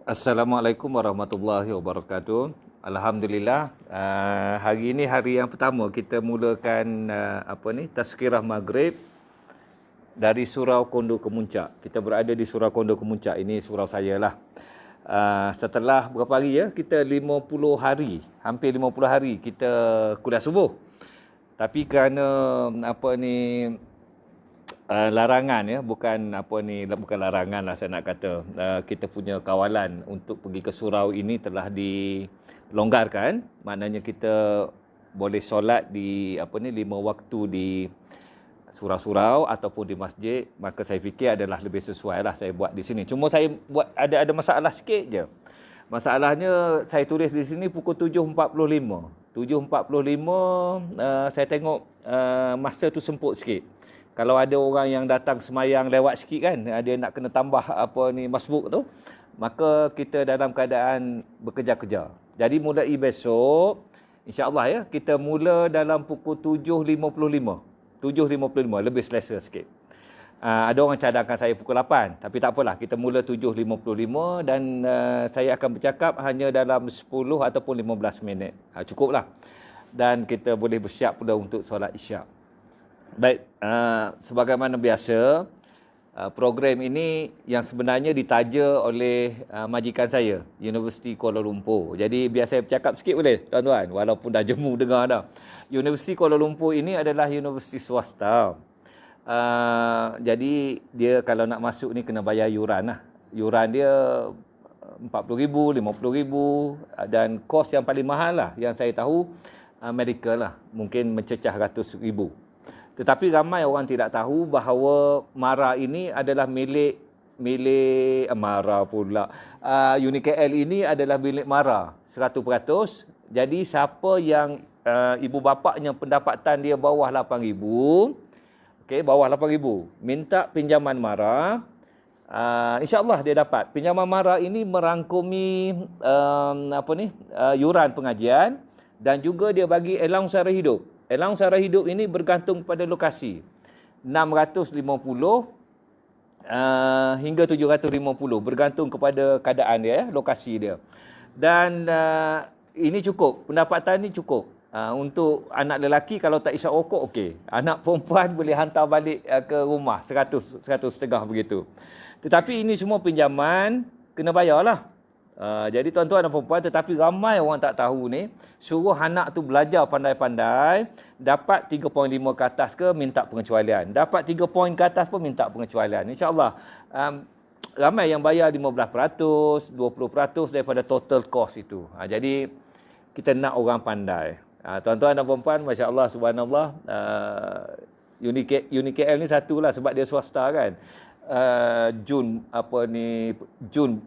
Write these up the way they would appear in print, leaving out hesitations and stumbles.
Assalamualaikum warahmatullahi wabarakatuh. Alhamdulillah, hari ini hari yang pertama kita mulakan tazkirah maghrib dari Surau Kondo Kemuncak. Kita berada di Surau Kondo Kemuncak. Ini surau saya lah. Setelah berapa hari ya? Kita 50 hari, hampir 50 hari kita kuliah subuh. Tapi kerana larangan ya, bukan larangan lah saya nak kata. Kita punya kawalan untuk pergi ke surau ini telah dilonggarkan. Maknanya kita boleh solat di 5 waktu di surau-surau ataupun di masjid. Maka saya fikir adalah lebih sesuai lah saya buat di sini. Cuma saya buat ada masalah sikit je. Masalahnya saya tulis di sini pukul 7.45. 7.45 saya tengok masa tu semput sikit. Kalau ada orang yang datang semayang lewat sikit kan, dia nak kena tambah masbuk tu, maka kita dalam keadaan bekerja-kerja. Jadi mulai besok, insya-Allah ya, kita mula dalam pukul 7.55. 7.55, lebih selesa sikit. Ada orang cadangkan saya pukul 8, tapi tak apalah, kita mula 7.55 dan saya akan bercakap hanya dalam 10 ataupun 15 minit. Cukuplah. Dan kita boleh bersiap pula untuk solat Isyak. Baik, sebagaimana biasa, program ini yang sebenarnya ditaja oleh majikan saya, Universiti Kuala Lumpur. Jadi biar saya bercakap sikit boleh, tuan-tuan, walaupun dah jemu dengar dah. Universiti Kuala Lumpur ini adalah universiti swasta. Jadi dia kalau nak masuk ni kena bayar yuran lah. Yuran dia RM40,000, RM50,000 dan kos yang paling mahal lah yang saya tahu medical lah, mungkin mencecah RM100,000. Tetapi ramai orang tidak tahu bahawa MARA ini adalah milik MARA pula. UniKL ini adalah milik MARA 100%. Jadi siapa yang ibu bapaknya pendapatan dia bawah RM8,000, okey, bawah RM8,000, minta pinjaman MARA, insya-Allah dia dapat. Pinjaman MARA ini merangkumi yuran pengajian dan juga dia bagi allowance sara hidup. Allowance sara hidup ini bergantung pada lokasi. 650 hingga 750 bergantung kepada keadaan dia, lokasi dia. Dan ini cukup, pendapatan ini cukup. Untuk anak lelaki kalau tak isap rokok okey. Anak perempuan boleh hantar balik ke rumah 100 begitu. Tetapi ini semua pinjaman kena bayarlah. Jadi tuan-tuan dan perempuan, tetapi ramai orang tak tahu ni, suruh anak tu belajar pandai-pandai, dapat 3.5 ke atas ke minta pengecualian, dapat 3 poin ke atas pun minta pengecualian. InsyaAllah ramai yang bayar 15%, 20% daripada total cost itu. Jadi kita nak orang pandai. Tuan-tuan dan perempuan, masya-Allah, subhanallah, UniKL ni satulah sebab dia swasta kan. Jun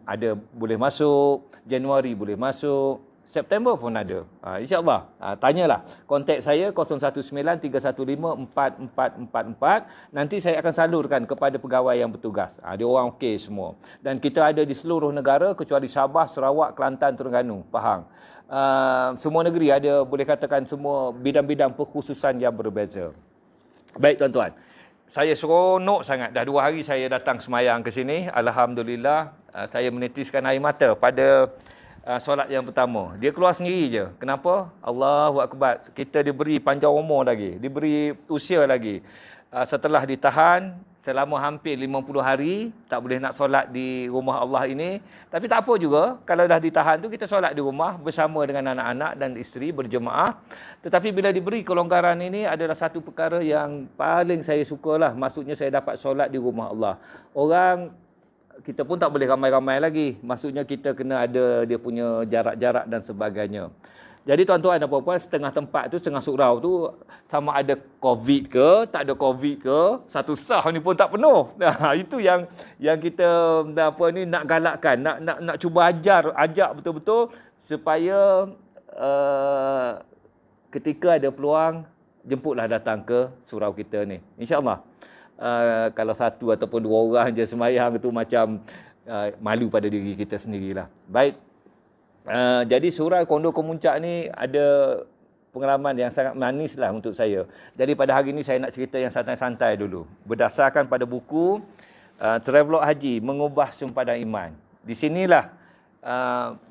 ada boleh masuk, Januari boleh masuk, September pun ada. InsyaAllah, tanyalah. Kontak saya 0193154444. Nanti saya akan salurkan kepada pegawai yang bertugas. Dia orang okey semua. Dan kita ada di seluruh negara kecuali Sabah, Sarawak, Kelantan, Terengganu, Pahang. Semua negeri ada, boleh katakan semua bidang-bidang perkhususan yang berbeza. Baik tuan-tuan, saya seronok sangat. Dah 2 hari saya datang semayang ke sini. Alhamdulillah, saya menitiskan air mata pada solat yang pertama. Dia keluar sendiri je. Kenapa? Allahu Akbar. Kita diberi panjang umur lagi. Diberi usia lagi. Setelah ditahan selama hampir 50 hari, tak boleh nak solat di rumah Allah ini. Tapi tak apa juga. Kalau dah ditahan tu, kita solat di rumah bersama dengan anak-anak dan isteri berjemaah. Tetapi bila diberi kelonggaran ini adalah satu perkara yang paling saya sukalah. Maksudnya saya dapat solat di rumah Allah. Orang, kita pun tak boleh ramai-ramai lagi. Maksudnya kita kena ada dia punya jarak-jarak dan sebagainya. Jadi tuan-tuan dan puan-puan, setengah tempat tu, setengah surau tu, sama ada COVID ke, tak ada COVID ke, satu sah ni pun tak penuh. Itu yang kita nak galakkan, nak cuba ajak betul-betul supaya ketika ada peluang, jemputlah datang ke surau kita ni. InsyaAllah. Kalau satu ataupun 2 orang je semayang tu macam malu pada diri kita sendirilah. Baik. Jadi surau Kondo Kemuncak ni ada pengalaman yang sangat manis lah untuk saya. Jadi pada hari ini saya nak cerita yang santai-santai dulu. Berdasarkan pada buku Travelog Haji, Mengubah Sempadan Iman. Di sinilah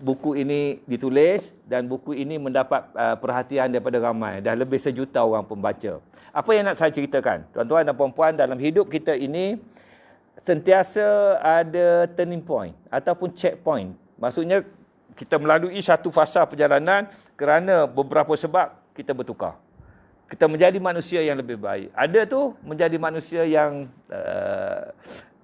buku ini ditulis dan buku ini mendapat perhatian daripada ramai. Dah lebih 1 juta orang pembaca. Apa yang nak saya ceritakan? Tuan-tuan dan puan-puan, dalam hidup kita ini sentiasa ada turning point ataupun checkpoint. Maksudnya kita melalui satu fasa perjalanan kerana beberapa sebab kita bertukar. Kita menjadi manusia yang lebih baik. Ada tu menjadi manusia yang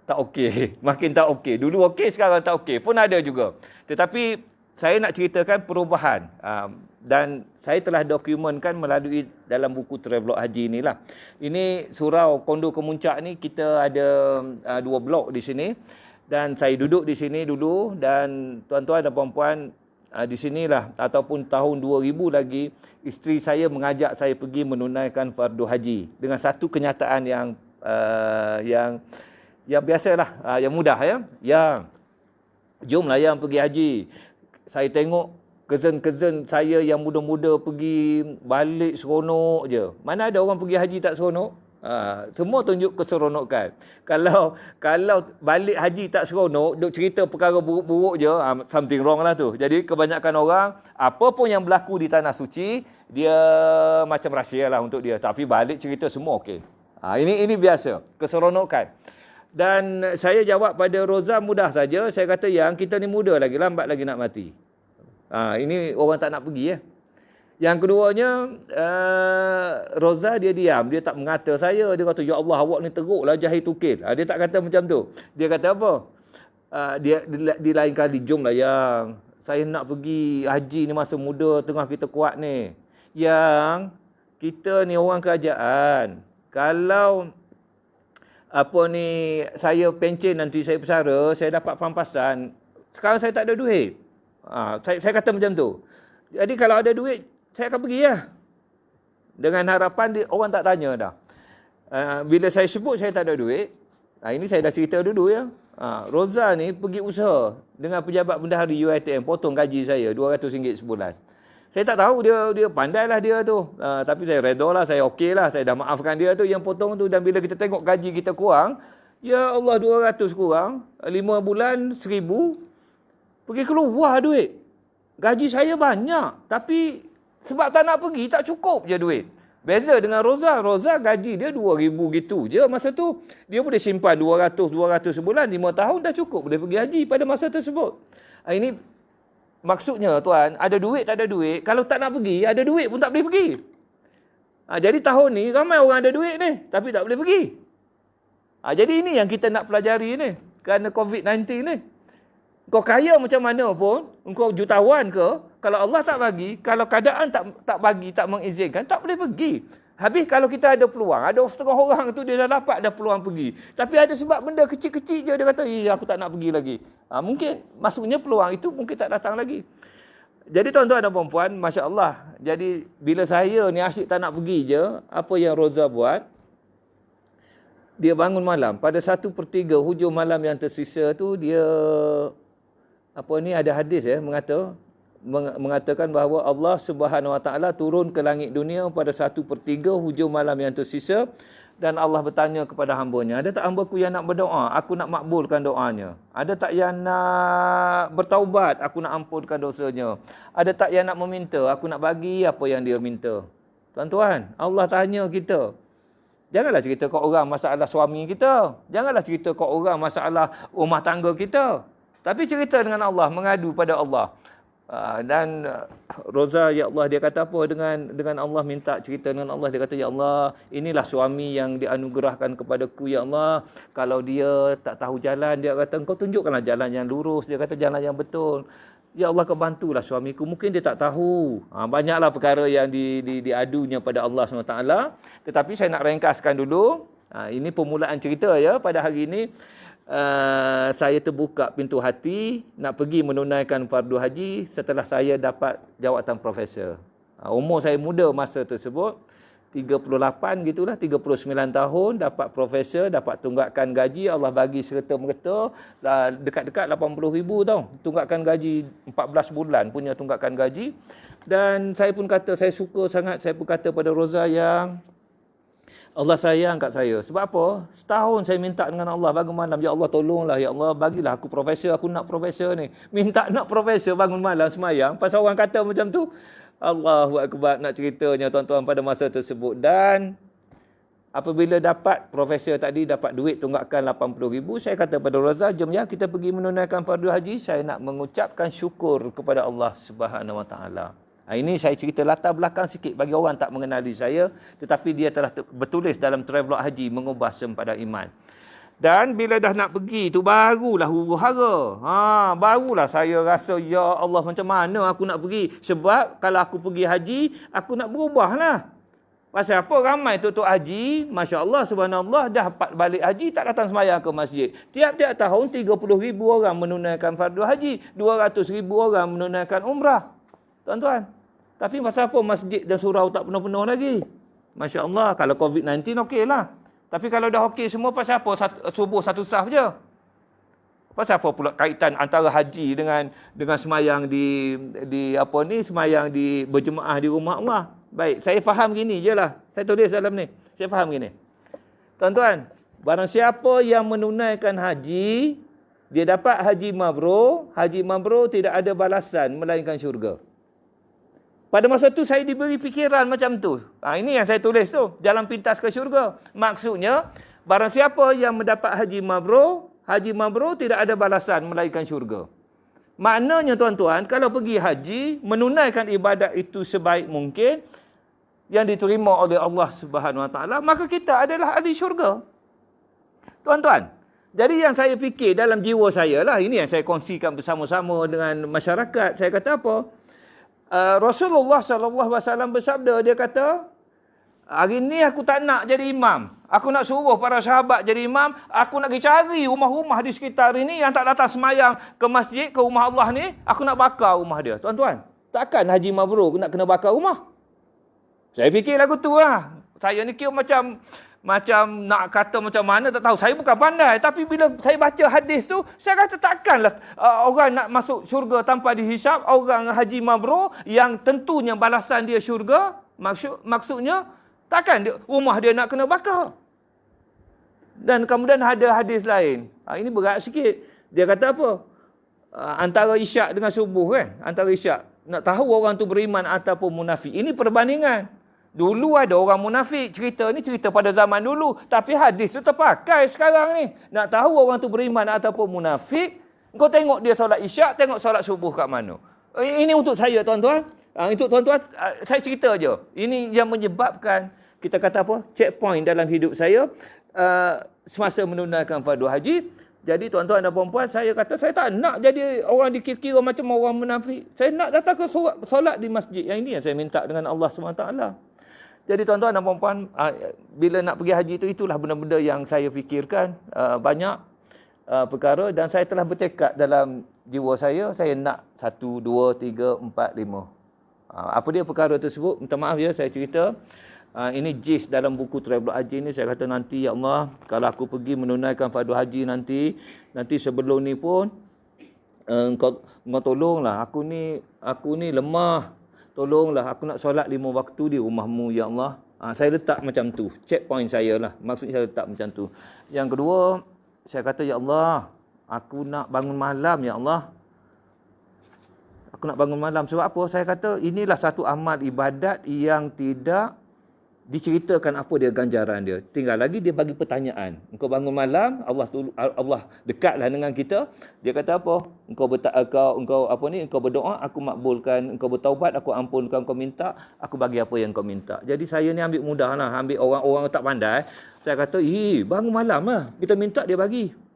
tak okey. Makin tak okey. Dulu okey, sekarang tak okey. Pun ada juga. Tetapi saya nak ceritakan perubahan. Dan saya telah dokumenkan melalui dalam buku Travelog Haji inilah. Ini surau Kondo Kemuncak ni, kita ada 2 blok di sini. Dan saya duduk di sini dulu. Dan tuan-tuan dan puan-puan, di sinilah ataupun tahun 2000 lagi isteri saya mengajak saya pergi menunaikan fardu haji dengan satu kenyataan yang biasalah, yang mudah ya. Yang jomlah yang pergi haji. Saya tengok cousin-cousin saya yang muda-muda pergi balik seronok je. Mana ada orang pergi haji tak seronok? Semua tunjuk keseronokan. Kalau balik haji tak seronok, duk cerita perkara buruk-buruk je, something wrong lah tu. Jadi kebanyakan orang, apa pun yang berlaku di Tanah Suci, dia macam rahsia lah untuk dia. Tapi balik cerita semua okey. Ini biasa, keseronokan. Dan saya jawab pada Roza mudah saja. Saya kata, yang kita ni muda lagi, lambat lagi nak mati. Ini orang tak nak pergi ya. Yang keduanya, Roza dia diam. Dia tak mengata saya. Dia kata, ya Allah, awak ni teruklah jahil tukil. Dia tak kata macam tu. Dia kata apa? Dia di lain kali, jomlah yang saya nak pergi haji ni masa muda, tengah kita kuat ni. Yang kita ni orang kerajaan. Kalau saya pencen nanti saya bersara, saya dapat pampasan. Sekarang saya tak ada duit. Saya kata macam tu. Jadi kalau ada duit, saya akan pergi ya. Dengan harapan orang tak tanya dah. Bila saya sebut saya tak ada duit, ini saya dah cerita dulu ya. Roza ni pergi usaha dengan pejabat bendahari UiTM, potong gaji saya RM200 sebulan. Saya tak tahu dia pandailah dia tu. Tapi saya redha lah, saya okey lah. Saya dah maafkan dia tu yang potong tu. Dan bila kita tengok gaji kita kurang, ya Allah 200 kurang, 5 bulan 1000, pergi keluar duit. Gaji saya banyak, tapi sebab tak nak pergi, tak cukup je duit. Beza dengan Roza. Roza gaji dia 2,000 gitu je. Masa tu, dia boleh simpan 200 sebulan, 5 tahun dah cukup. Boleh pergi haji pada masa tersebut. Ini maksudnya tuan, ada duit tak ada duit. Kalau tak nak pergi, ada duit pun tak boleh pergi. Jadi tahun ni, ramai orang ada duit ni, tapi tak boleh pergi. Jadi ini yang kita nak pelajari ni. Kerana COVID-19 ni. Kau kaya macam mana pun, engkau jutawan ke, kalau Allah tak bagi, kalau keadaan tak bagi, tak mengizinkan, tak boleh pergi. Habis kalau kita ada peluang, ada setengah orang tu dia dah dapat ada peluang pergi. Tapi ada sebab benda kecil-kecil je dia kata, aku tak nak pergi lagi. Mungkin maksudnya peluang itu mungkin tak datang lagi. Jadi tuan-tuan dan puan-puan, Masya Allah. Jadi bila saya ni asyik tak nak pergi je, apa yang Roza buat, dia bangun malam. Pada 1/3 hujung malam yang tersisa tu, dia ada hadis mengatakan bahawa Allah Subhanahu Wa Taala turun ke langit dunia pada 1/3 hujung malam yang tersisa, dan Allah bertanya kepada hamba-Nya, ada tak hamba-Ku yang nak berdoa, aku nak makbulkan doanya? Ada tak yang nak bertaubat, aku nak ampunkan dosanya? Ada tak yang nak meminta, aku nak bagi apa yang dia minta? Tuan-tuan, Allah tanya kita. Janganlah cerita kat orang masalah suami kita. Janganlah cerita kat orang masalah rumah tangga kita. Tapi cerita dengan Allah, mengadu pada Allah. Dan Roza, ya Allah, dia kata apa dengan Allah, minta cerita dengan Allah. Dia kata, ya Allah, inilah suami yang dianugerahkan kepadaku, ya Allah. Kalau dia tak tahu jalan, dia kata, engkau tunjukkanlah jalan yang lurus. Dia kata, jalan yang betul. Ya Allah, kau bantulah suamiku. Mungkin dia tak tahu. Banyaklah perkara yang diadunya pada Allah SWT. Tetapi saya nak ringkaskan dulu. Ini permulaan cerita ya pada hari ini. Saya terbuka pintu hati nak pergi menunaikan fardu haji setelah saya dapat jawatan profesor. Umur saya muda masa tersebut, 38 gitulah, 39 tahun, dapat profesor, dapat tunggakan gaji, Allah bagi serta-merta, dekat-dekat 80,000 tau. Tunggakan gaji 14 bulan punya tunggakan gaji. Dan saya pun kata, saya suka sangat, saya pun kata pada Roza yang Allah sayang kat saya. Sebab apa? Setahun saya minta dengan Allah bangun malam. Ya Allah tolonglah. Ya Allah bagilah aku profesor. Aku nak profesor ni. Minta nak profesor bangun malam semayang. Pasal orang kata macam tu. Allahu Akbar nak ceritanya tuan-tuan pada masa tersebut. Dan apabila dapat profesor tadi dapat duit tunggakan 80,000. Saya kata pada Raza, jom ya kita pergi menunaikan fardu haji. Saya nak mengucapkan syukur kepada Allah Subhanahu Wa Taala. Ini saya cerita latar belakang sikit bagi orang tak mengenali saya. Tetapi dia telah bertulis dalam Travelog Haji, Mengubah Sempadan Iman. Dan bila dah nak pergi tu barulah huru-hara. Barulah saya rasa, ya Allah macam mana aku nak pergi. Sebab kalau aku pergi haji, aku nak berubah lah. Pasal apa? Ramai tutup haji, Masya Allah, subhanallah, dah balik haji, tak datang semayang ke masjid. Tiap-tiap tahun 30,000 orang menunaikan fardu haji. 200,000 orang menunaikan umrah. Tuan-tuan. Tapi pasal apa masjid dan surau tak penuh-penuh lagi? Masya Allah, kalau COVID-19 okey lah. Tapi kalau dah okey semua, pasal apa subuh satu saf je? Pasal apa pula kaitan antara haji dengan semayang semayang di berjemaah di rumah Allah? Baik, saya faham gini je lah. Saya tulis dalam ni. Saya faham gini. Tuan-tuan, barang siapa yang menunaikan haji, dia dapat haji mabrur. Haji mabrur tidak ada balasan melainkan syurga. Pada masa tu saya diberi fikiran macam tu. Ini yang saya tulis tu. Jalan pintas ke syurga. Maksudnya, barang siapa yang mendapat haji mabrur tidak ada balasan melainkan syurga. Maknanya tuan-tuan, kalau pergi haji, menunaikan ibadat itu sebaik mungkin, yang diterima oleh Allah Subhanahu Wa Taala, maka kita adalah ahli syurga. Tuan-tuan, jadi yang saya fikir dalam jiwa saya lah, ini yang saya kongsikan bersama-sama dengan masyarakat. Saya kata apa? Rasulullah SAW bersabda, dia kata, hari ni aku tak nak jadi imam. Aku nak suruh para sahabat jadi imam. Aku nak pergi cari rumah-rumah di sekitar ini yang tak datang semayang ke masjid, ke rumah Allah ni. Aku nak bakar rumah dia. Tuan-tuan, takkan haji mabrur nak kena bakar rumah? Saya fikir lagu tu lah. Saya ni kira macam nak kata macam mana tak tahu. Saya bukan pandai. Tapi bila saya baca hadis tu, saya kata takkanlah orang nak masuk syurga tanpa dihisap. Orang haji mabrur yang tentunya balasan dia syurga. Maksudnya, takkan rumah dia nak kena bakar. Dan kemudian ada hadis lain. Ini berat sikit. Dia kata apa? Antara isyak dengan subuh kan? Antara isyak. Nak tahu orang tu beriman ataupun munafik. Ini perbandingan. Dulu ada orang munafik. Cerita ni cerita pada zaman dulu. Tapi hadis tu terpakai sekarang ni. Nak tahu orang tu beriman ataupun munafik, kau tengok dia solat isyak, tengok solat subuh kat mana. Ini untuk saya tuan-tuan. Untuk tuan-tuan, saya cerita je. Ini yang menyebabkan, kita kata apa, checkpoint dalam hidup saya semasa menunaikan fardu haji. Jadi tuan-tuan dan puan-puan, saya kata saya tak nak jadi orang dikira-kira macam orang munafik. Saya nak datang ke solat di masjid. Yang ini yang saya minta dengan Allah SWT. Jadi tuan-tuan dan puan-puan, bila nak pergi haji itu, itulah benda-benda yang saya fikirkan. Banyak perkara dan saya telah bertekad dalam jiwa saya nak 1, 2, 3, 4, 5. Apa dia perkara tersebut? Minta maaf ya, saya cerita. Ini jis dalam buku Travelog Haji ni. Saya kata nanti, ya Allah, kalau aku pergi menunaikan fardu haji nanti sebelum ni pun, engkau tolonglah. Aku ni lemah. Tolonglah, aku nak solat 5 waktu di rumahmu, ya Allah. Saya letak macam tu. Checkpoint saya lah. Maksudnya saya letak macam tu. Yang kedua, saya kata, ya Allah, aku nak bangun malam, ya Allah. Aku nak bangun malam. Sebab apa? Saya kata, inilah satu amal ibadat yang tidak diceritakan apa dia ganjaran dia. Tinggal lagi dia bagi pertanyaan. Engkau bangun malam, Allah dekatlah dengan kita. Dia kata apa? Engkau berdoa, aku makbulkan. Engkau bertaubat, aku ampunkan. Engkau minta, aku bagi apa yang kau minta. Jadi saya ni ambil mudah lah. Ambil orang-orang tak pandai. Saya kata, bangun malam lah. Kita minta, dia bagi.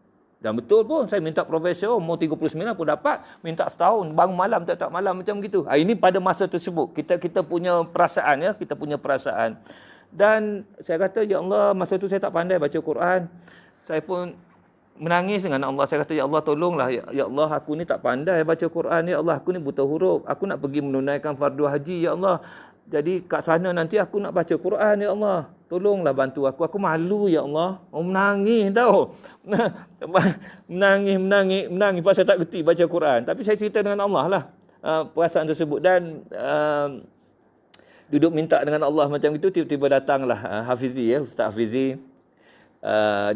Dan betul pun, saya minta profesor, umur 39 pun dapat. Minta setahun, bangun malam, tak malam macam gitu. Ini pada masa tersebut. Kita punya perasaan ya. Kita punya perasaan. Dan saya kata, ya Allah, masa tu saya tak pandai baca Quran. Saya pun menangis dengan Allah. Saya kata, ya Allah, tolonglah. Ya Allah, aku ni tak pandai baca Quran. Ya Allah, aku ni buta huruf. Aku nak pergi menunaikan fardu haji, ya Allah. Jadi kat sana nanti aku nak baca Quran, ya Allah. Tolonglah bantu aku. Aku malu, ya Allah. Menangis tau. Menangis. Pasal tak kerti baca Quran. Tapi saya cerita dengan Allah lah. Perasaan tersebut. Dan duduk minta dengan Allah macam itu, tiba-tiba datanglah Hafizi, Ustaz Hafizi.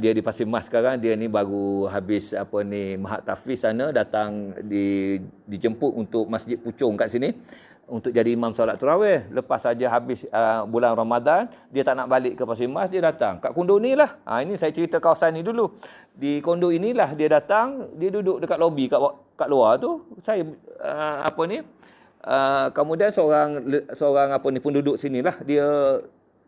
Dia di Pasir Mas sekarang. Dia ni baru habis Mahat Tahfiz sana, datang dijemput untuk Masjid Puchong kat sini untuk jadi imam solat tarawih. Lepas saja habis bulan Ramadan, dia tak nak balik ke Pasir Mas, dia datang kat kondo ni lah. Ini saya cerita kawasan ni dulu. Di kondo inilah dia datang, dia duduk dekat lobi kat luar tu. Saya kemudian seorang penduduk sinilah, dia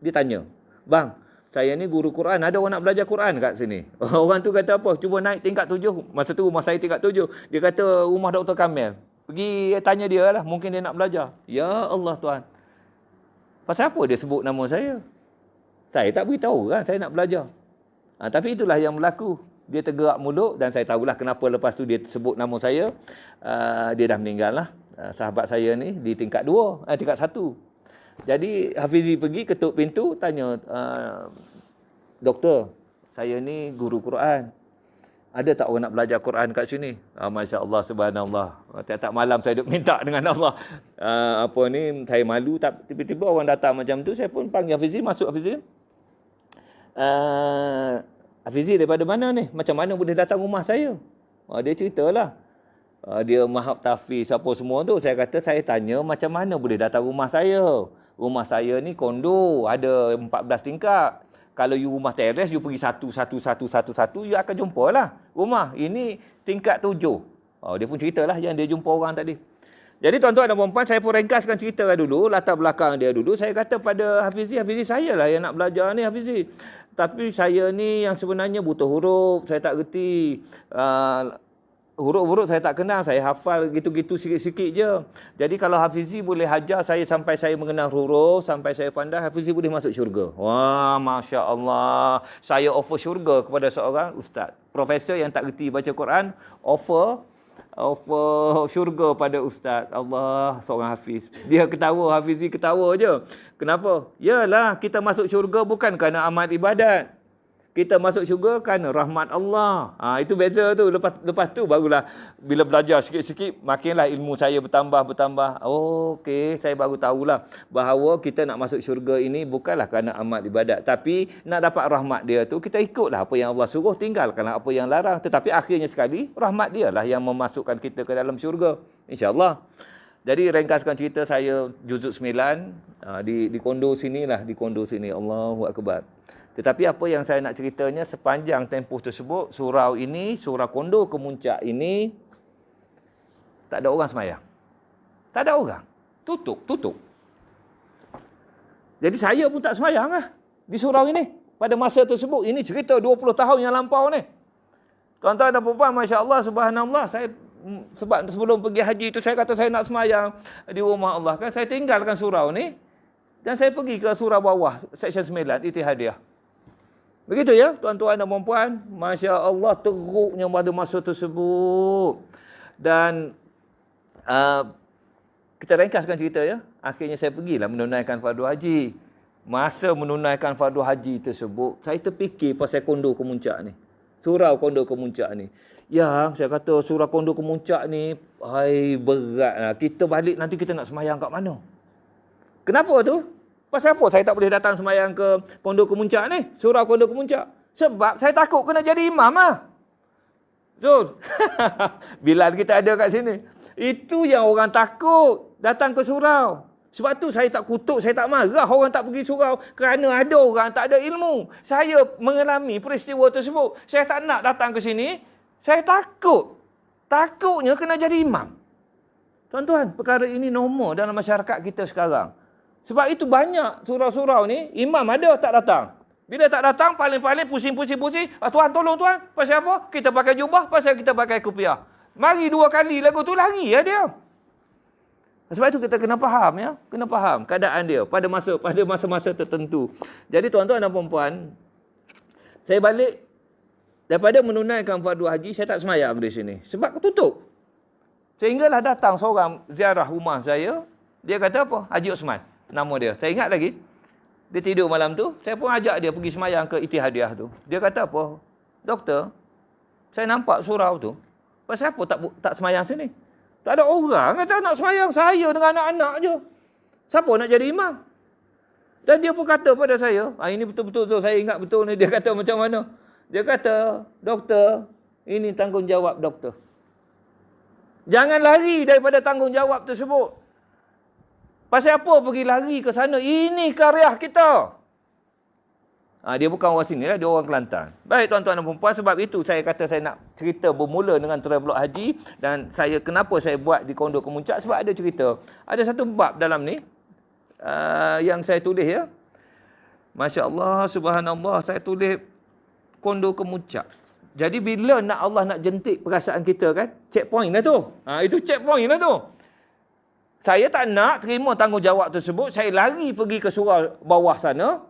tanya, "Bang, saya ni guru Quran, ada orang nak belajar Quran kat sini." Orang tu kata apa? "Cuba naik tingkat 7. Masa tu rumah saya tingkat 7. Dia kata rumah Dr. Kamil. Pergi tanya dia lah, mungkin dia nak belajar. Ya Allah Tuhan. Pasal apa dia sebut nama saya? Saya tak beritahu kan saya nak belajar. Tapi itulah yang berlaku. Dia tergerak mulut dan saya tahulah kenapa lepas tu dia sebut nama saya. Dia dah meninggal lah. Sahabat saya ni di tingkat 2, tingkat 1. Jadi Hafizi pergi ketuk pintu, tanya, "Doktor, saya ni guru Quran. Ada tak orang nak belajar Quran kat sini?" Masya Allah, subhanallah. Tiap-tiap malam saya duduk minta dengan Allah. Saya malu. Tiba-tiba orang datang macam tu, saya pun panggil Hafizi, masuk Hafizi. "Hafizi daripada mana ni? Macam mana boleh datang rumah saya?" Dia ceritalah. Dia Mahat Tahfiz apa semua tu. Saya kata, saya tanya macam mana boleh datang rumah saya. Rumah saya ni kondo, ada 14 tingkat. Kalau you rumah teres, you pergi satu, you akan jumpa lah rumah. Ini tingkat 7. Dia pun ceritalah yang dia jumpa orang tadi. Jadi tuan-tuan dan puan-puan, saya pun ringkaskan cerita dulu, latar belakang dia dulu. Saya kata pada Hafizi saya lah yang nak belajar ni Hafizi. Tapi saya ni yang sebenarnya butuh huruf, saya tak reti. Huruf-huruf saya tak kenal, saya hafal gitu-gitu sikit-sikit je. Jadi kalau Hafizi boleh hajar saya sampai saya mengenal huruf, sampai saya pandai, Hafizi boleh masuk syurga. Wah, Masya Allah. Saya offer syurga kepada seorang ustaz. Profesor yang tak reti baca Quran, offer syurga pada ustaz. Allah, seorang Hafiz. Dia ketawa, Hafizi ketawa je. Kenapa? Yalah, kita masuk syurga bukan kerana amal ibadat. Kita masuk syurga kerana rahmat Allah. Itu beza tu. Lepas tu barulah bila belajar sikit-sikit, makinlah ilmu saya bertambah. Okey, saya baru tahulah bahawa kita nak masuk syurga ini bukanlah kerana amal ibadat. Tapi nak dapat rahmat dia tu, kita ikutlah apa yang Allah suruh, tinggalkanlah apa yang larang. Tetapi akhirnya sekali, rahmat dia lah yang memasukkan kita ke dalam syurga. InsyaAllah. Jadi ringkaskan cerita saya juzuk 9 di kondo sinilah, di kondo sini. Allahu Akbar. Tetapi apa yang saya nak ceritanya, sepanjang tempoh tersebut, surau ini, surau kondo Kemuncak ini, tak ada orang semayang. Tak ada orang. Tutup. Jadi saya pun tak semayang lah di surau ini. Pada masa tersebut, ini cerita 20 tahun yang lampau ni. Tuan-tuan dan puan-puan, Masya Allah, subhanallah, sebab sebelum pergi haji itu, saya kata saya nak semayang di rumah Allah. Kan saya tinggalkan surau ni, dan saya pergi ke surau bawah, Seksyen 9, Ittihadiyah. Begitu ya, tuan-tuan dan puan-puan. Masya Allah, teruknya pada masa tersebut. Dan kita ringkaskan cerita ya. Akhirnya saya pergilah menunaikan fardu haji. Masa menunaikan fardu haji tersebut, saya terfikir pasal kondo Kemuncak ni. Surau kondo Kemuncak ni. Yang saya kata surau kondo Kemuncak ni, berat lah. Kita balik nanti kita nak semayang kat mana? Kenapa tu? Pasal apa saya tak boleh datang semayang ke Pondok Kemuncak ni? Surau Pondok Kemuncak. Sebab saya takut kena jadi imam lah. Zul. Bilal kita ada kat sini. Itu yang orang takut datang ke surau. Sebab tu saya tak kutuk, saya tak marah orang tak pergi surau kerana ada orang tak ada ilmu. Saya mengalami peristiwa tersebut. Saya tak nak datang ke sini. Saya takut. Takutnya kena jadi imam. Tuan-tuan, perkara ini normal dalam masyarakat kita sekarang. Sebab itu banyak surau-surau ni, imam ada tak datang. Bila tak datang, paling-paling pusing-pusing. Tuan, tolong tuan. Pasal apa? Kita pakai jubah, pasal kita pakai kopiah. Mari 2 kali lagu tu lari ya dia. Sebab itu kita kena faham ya. Kena faham keadaan dia pada masa-masa tertentu. Jadi tuan-tuan dan puan-puan, saya balik daripada menunaikan fardu haji, saya tak semayang di sini. Sebab tutup. Sehinggalah datang seorang ziarah rumah saya. Dia kata apa? Haji Osman. Nama dia. Saya ingat lagi. Dia tidur malam tu. Saya pun ajak dia pergi semayang ke Ittihadiyah tu. Dia kata apa? Doktor, saya nampak surau tu. Pasal apa tak semayang sini? Tak ada orang kata nak semayang. Saya dengan anak-anak je. Siapa nak jadi imam? Dan dia pun kata pada saya, ini betul-betul so, saya ingat betul ni, dia kata macam mana? Dia kata, doktor, ini tanggungjawab doktor. Jangan lari daripada tanggungjawab tersebut. Pasal apa pergi lari ke sana? Ini karya kita. Dia bukan orang sini lah, dia orang Kelantan. Baik tuan-tuan dan puan-puan, sebab itu saya kata saya nak cerita bermula dengan Travelog Haji. Dan kenapa saya buat di Kondo Kemuncak? Sebab ada cerita. Ada satu bab dalam ni, yang saya tulis ya. Masya Allah, subhanallah, saya tulis Kondo Kemuncak. Jadi bila Allah nak jentik perasaan kita kan, checkpoint lah tu. Itu checkpoint lah tu. Saya tak nak terima tanggungjawab tersebut, saya lari pergi ke surau bawah sana.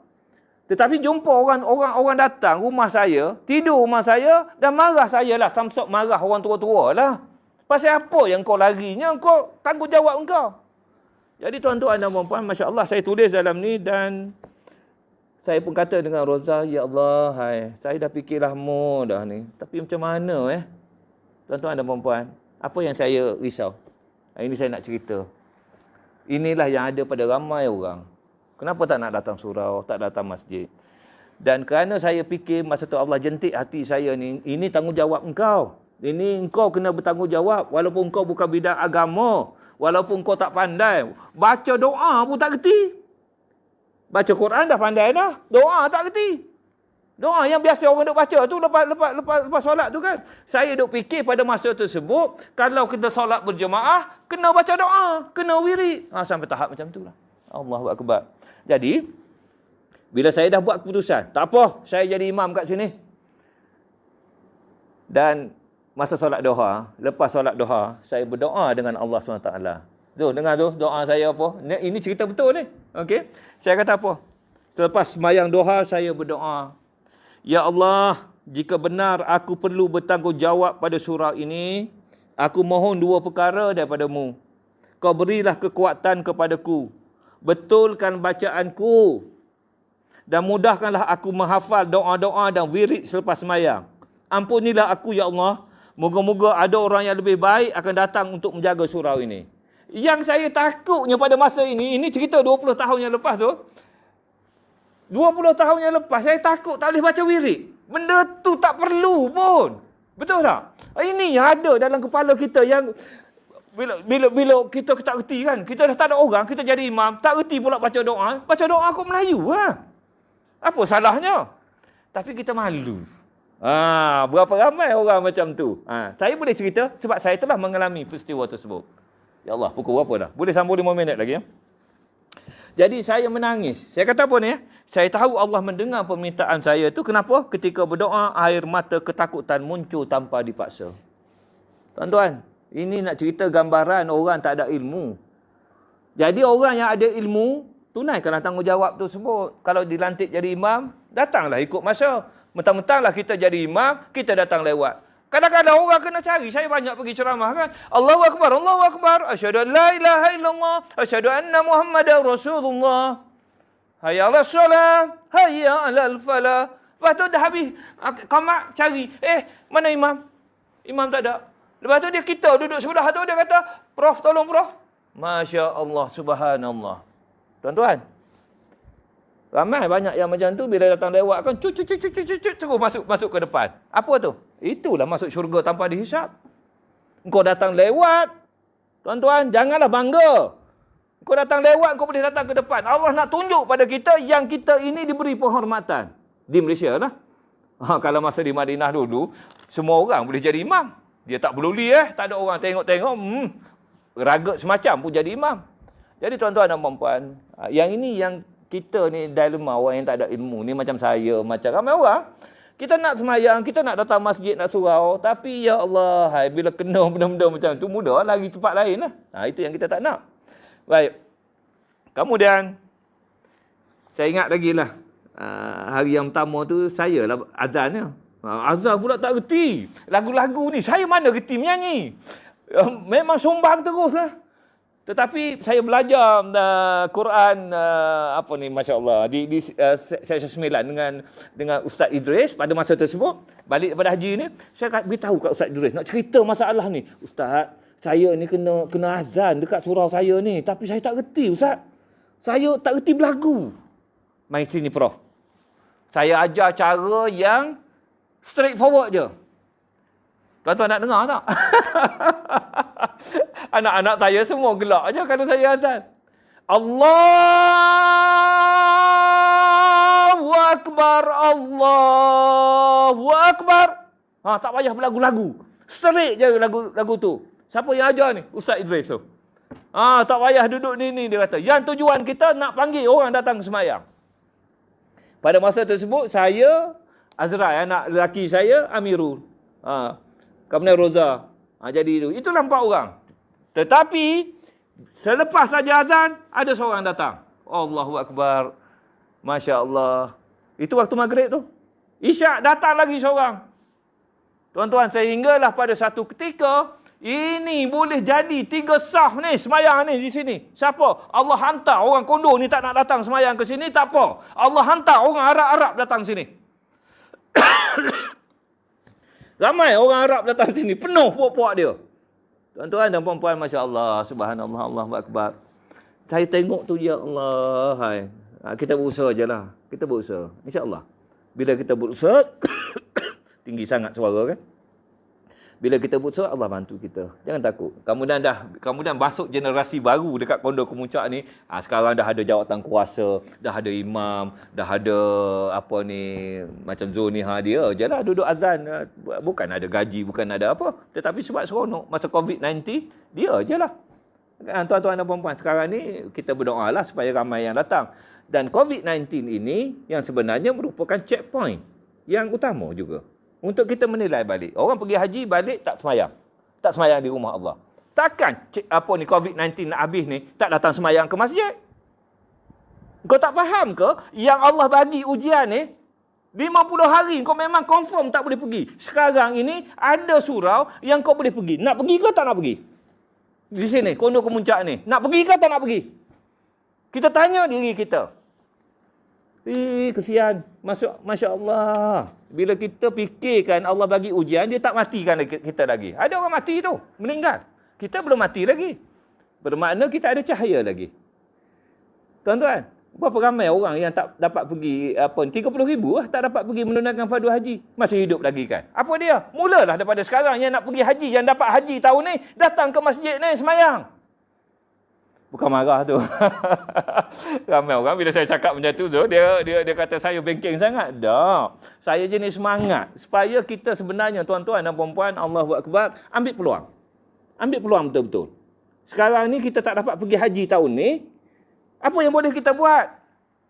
Tetapi jumpa orang datang rumah saya, tidur rumah saya dan marah saya lah. Samsok marah orang tua-tua lah. Pasal apa yang kau larinya, kau tanggungjawab engkau. Jadi tuan-tuan dan puan-puan, Masya Allah saya tulis dalam ni dan saya pun kata dengan Roza, ya Allah, saya dah fikir lama dah ni. Tapi macam mana tuan-tuan dan puan-puan, apa yang saya risau? Ini saya nak cerita. Inilah yang ada pada ramai orang. Kenapa tak nak datang surau, tak datang masjid? Dan kerana saya fikir masa tu Allah jentik hati saya ni, ini tanggungjawab engkau. Ini engkau kena bertanggungjawab. Walaupun engkau bukan bidang agama, walaupun engkau tak pandai, baca doa pun tak kerti. Baca Quran dah pandai dah, doa tak kerti. Doa yang biasa orang duk baca tu lepas solat tu kan. Saya duk fikir pada masa tersebut, kalau kita solat berjemaah, kena baca doa, kena wirid. Sampai tahap macam tu lah. Allahu Akbar. Jadi, bila saya dah buat keputusan, tak apa, saya jadi imam kat sini. Dan masa solat duha, lepas solat duha, saya berdoa dengan Allah SWT. Tu, dengar tu, doa saya apa? Ini cerita betul ni. Okey. Saya kata apa? Selepas sembahyang duha, saya berdoa. Ya Allah, jika benar aku perlu bertanggungjawab pada surau ini, aku mohon dua perkara daripadamu. Kau berilah kekuatan kepadaku. Betulkan bacaanku dan mudahkanlah aku menghafal doa-doa dan wirid selepas sembahyang. Ampunilah aku ya Allah. Moga-moga ada orang yang lebih baik akan datang untuk menjaga surau ini. Yang saya takutnya pada masa ini cerita 20 tahun yang lepas tu. 20 tahun yang lepas saya takut tak boleh baca wirid. Benda tu tak perlu pun. Betul tak? Ini yang ada dalam kepala kita yang bila kita tak reti kan, kita dah tak ada orang, kita jadi imam, tak reti pula baca doa kok Melayu lah. Apa salahnya? Tapi kita malu. Berapa ramai orang macam tu. Saya boleh cerita sebab saya telah mengalami peristiwa tersebut. Ya Allah, pukul berapa dah? Boleh sambung 5 minit lagi ya? Jadi saya menangis. Saya kata apa ni? Saya tahu Allah mendengar permintaan saya tu. Kenapa? Ketika berdoa, air mata ketakutan muncul tanpa dipaksa. Tuan-tuan, ini nak cerita gambaran orang tak ada ilmu. Jadi orang yang ada ilmu, tunaikanlah tanggungjawab tersebut. Kalau dilantik jadi imam, datanglah ikut masa. Mentang-mentanglah kita jadi imam, kita datang lewat. Kadang-kadang orang kena cari. Saya banyak pergi ceramah kan. Allahu Akbar, Allahu Akbar. Asyhadu an la ilaha illallah. Asyhadu anna Muhammadar Rasulullah. Hayya 'alas solah. Hayya 'alal falah. Lepas tu dah habis qamat cari. Mana imam? Imam tak ada. Lepas tu kita duduk sebelah tu, dia kata, Prof, tolong Prof. Masya Allah, subhanallah. Tuan-tuan, ramai banyak yang macam tu, bila datang lewat kan, terus masuk ke depan. Apa tu? Itulah masuk syurga tanpa dihisap. Engkau datang lewat, tuan-tuan, janganlah bangga. Engkau datang lewat, engkau boleh datang ke depan. Allah nak tunjuk pada kita yang kita ini diberi penghormatan. Di Malaysia lah. Kalau masa di Madinah dulu, semua orang boleh jadi imam. Dia tak peduli tak ada orang tengok-tengok, ragat semacam pun jadi imam. Jadi tuan-tuan dan puan-puan, yang ini yang kita ni dilema orang yang tak ada ilmu ni macam saya, macam ramai orang. Kita nak semayang, kita nak datang masjid, nak surau, tapi ya Allah, bila kena benda-benda macam tu, mudah lari tempat lain lah. Itu yang kita tak nak. Baik. Kemudian, saya ingat lagi lah, hari yang pertama tu, saya lah azannya. Azan pula tak reti. Lagu-lagu ni, saya mana reti menyanyi. Memang sombang terus lah. Tetapi saya belajar Quran Masya Allah di sesi 9 dengan Ustaz Idris pada masa tersebut. Balik daripada haji ni, saya beritahu kat Ustaz Idris, nak cerita masalah ni. Ustaz, saya ni kena azan dekat surau saya ni, tapi saya tak reti Ustaz. Saya tak reti berlagu. Mai sini Prof. Saya ajar cara yang straightforward je. Tuan-tuan nak dengar tak? Anak-anak saya semua gelak aja kalau saya azan. Allahu Akbar, Allahu Akbar. Tak payah berlagu-lagu. Straight je lagu tu. Siapa yang ajar ni? Ustaz Idris tu. Tak payah duduk ni dia kata. Yang tujuan kita nak panggil orang datang semayang. Pada masa tersebut saya Azrai, anak lelaki saya Amirul. Kemudian Roza. Jadi itu. Itulah 4 orang. Tetapi selepas saja azan ada seorang datang. Allahu Akbar. Masya Allah. Itu waktu maghrib tu. Isyak datang lagi seorang. Tuan-tuan, sehinggalah pada satu ketika ini boleh jadi 3 sah ni semayang ni di sini. Siapa? Allah hantar orang Kondo ni tak nak datang semayang ke sini, tak apa. Allah hantar orang Arab-Arab datang sini. Ramai orang Arab datang sini, penuh puak-puak dia. Tuan-tuan dan puan-puan, Masya Allah, Subhanallah, Allahu Akbar. Saya tengok tu, ya Allah, hai. Kita berusaha je lah. Kita berusaha. InsyaAllah. Bila kita berusaha, tinggi sangat suara kan? Bila kita berusaha, Allah bantu kita. Jangan takut. Kemudian masuk generasi baru dekat Kondo Kemuncak ni. Sekarang dah ada jawatan kuasa, dah ada imam, dah ada apa ni, macam Zoniha dia je lah duduk azan. Bukan ada gaji, bukan ada apa. Tetapi sebab seronok. Masa COVID-19, dia je lah. Tuan-tuan dan puan-puan, sekarang ni kita berdoa lah supaya ramai yang datang. Dan COVID-19 ini yang sebenarnya merupakan checkpoint yang utama juga. Untuk kita menilai balik. Orang pergi haji balik tak semayang. Tak semayang di rumah Allah. Takkan COVID-19 nak habis ni tak datang semayang ke masjid? Kau tak faham ke yang Allah bagi ujian ni 50 hari kau memang confirm tak boleh pergi. Sekarang ini ada surau yang kau boleh pergi. Nak pergi ke tak nak pergi? Di sini Kondo Kemuncak ni. Nak pergi ke tak nak pergi? Kita tanya diri kita. Kesian. Masya Allah. Bila kita fikirkan Allah bagi ujian, dia tak matikan kita lagi. Ada orang mati tu, meninggal. Kita belum mati lagi. Bermakna kita ada cahaya lagi. Tuan-tuan, berapa ramai orang yang tak dapat pergi, 30,000 lah, tak dapat pergi menunaikan fardu haji. Masih hidup lagi kan? Apa dia? Mulalah daripada sekarang yang nak pergi haji, yang dapat haji tahun ni, datang ke masjid ni semayang. Bukan marah tu. Ramai orang bila saya cakap macam tu, dia kata saya bengkeng sangat. Tak. Saya jenis semangat supaya kita sebenarnya tuan-tuan dan puan-puan, Allahu Akbar, ambil peluang. Ambil peluang betul-betul. Sekarang ni kita tak dapat pergi haji tahun ni. Apa yang boleh kita buat?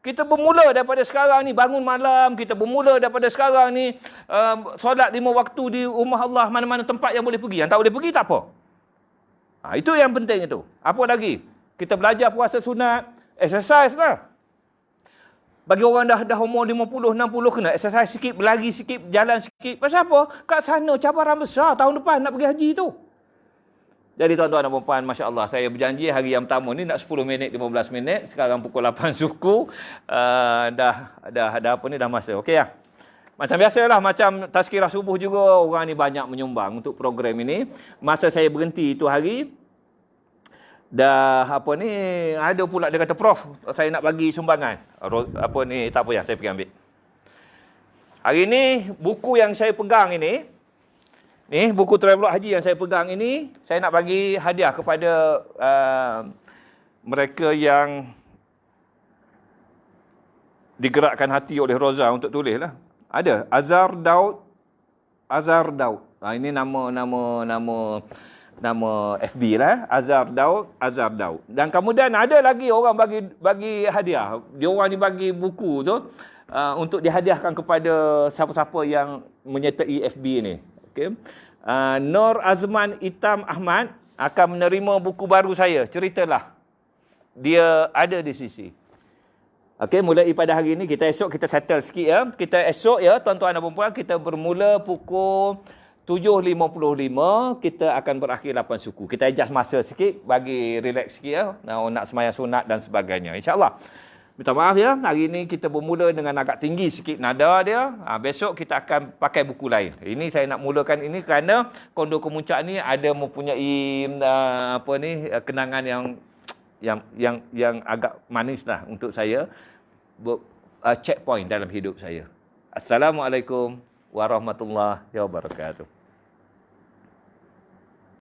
Kita bermula daripada sekarang ni, bangun malam, kita bermula daripada sekarang ni, solat 5 waktu di rumah Allah, mana-mana tempat yang boleh pergi. Yang tak boleh pergi tak apa. Itu yang penting itu. Apa lagi? Kita belajar puasa sunat, exercise lah. Bagi orang dah umur 50, 60 kena exercise sikit, berlari sikit, jalan sikit. Pasal apa? Kat sana cabaran besar tahun depan nak pergi haji tu. Jadi tuan-tuan dan puan-puan, Masya Allah, saya berjanji hari yang pertama ni nak 10 minit, 15 minit. Sekarang pukul 8 suku. Dah masa. Okey lah. Macam biasalah, macam tazkirah subuh juga, orang ni banyak menyumbang untuk program ini. Masa saya berhenti itu hari, ada pula dia kata, Prof, saya nak bagi sumbangan. Tak payah, saya pergi ambil. Hari ni, buku yang saya pegang ini, buku Travelog Haji yang saya pegang ini, saya nak bagi hadiah kepada mereka yang digerakkan hati oleh Roza untuk tulis lah. Ada, Azhar Daud. Ini nama FB lah, Azhar Daud. Dan kemudian ada lagi orang bagi hadiah. Dia orang ni bagi buku tu untuk dihadiahkan kepada siapa-siapa yang menyertai FB ni. Okey. Nur Azman Itam Ahmad akan menerima buku baru saya, Ceritalah. Dia ada di sisi. Okey, mulai pada hari ini, esok kita settle sikit ya. Kita esok ya, tuan-tuan dan puan-puan, kita bermula pukul 7.55, kita akan berakhir 8 suku. Kita adjust masa sikit, bagi relax sikit ya. Nak semayang sunat dan sebagainya. InsyaAllah. Minta maaf ya, hari ini kita bermula dengan agak tinggi sikit nada dia. Besok kita akan pakai buku lain. Ini saya nak mulakan ini kerana Kondo Kemuncak ni ada mempunyai kenangan yang agak manis lah untuk saya. checkpoint dalam hidup saya. Assalamualaikum warahmatullahi wabarakatuh.